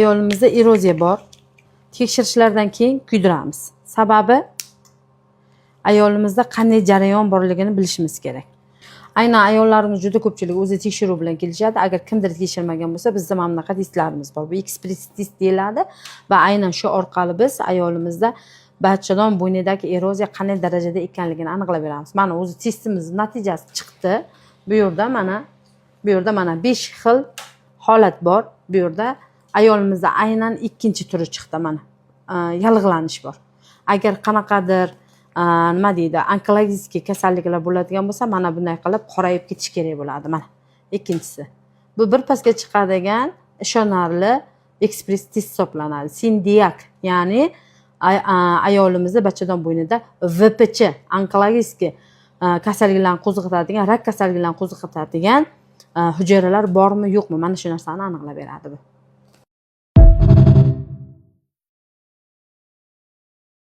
Ayolimizda eroziya bor. Tekshirishlardan keyin kuydiramiz. Sababi ayolimizda qanday jarayon borligini bilishimiz kerak. Aynan ayollarimiz juda ko'pchilik o'zi tekshiruv bilan kelishadi. Agar kimdir tekshirmagan bo'lsa, bizda mana bunaqa testlarimiz bor. Bu ekspress test deyiladi va aynan shu orqali biz ayolimizda bachadon bo'ynidagi eroziya qanday darajada ekanligini aniqlab beramiz. Mana o'zi testimiz natijasi chiqdi. Bu yerda mana 5 xil holat bor. Bu yerda ayolimizda aynan ikkinchi turi chiqdi mana. Yallig'lanish bor. Agar qanaqadir nima deydi, onkologik kasalliklar bo'ladigan bo'lsa, mana bunday qilib qorayib ketish kerak bo'ladi mana. Ikkinchisi. Bu bir pasga chiqadigan ishonarli ekspress test hisoblanadi. Sindiak, ya'ni ayolimizda bachadon bo'ynida VPC, onkologik kasalliklarni qo'zg'atadigan, rak kasalliklarini qo'zg'atadigan hujayralar bormi, yo'qmi? Mana shu narsani aniqlab beradi bu.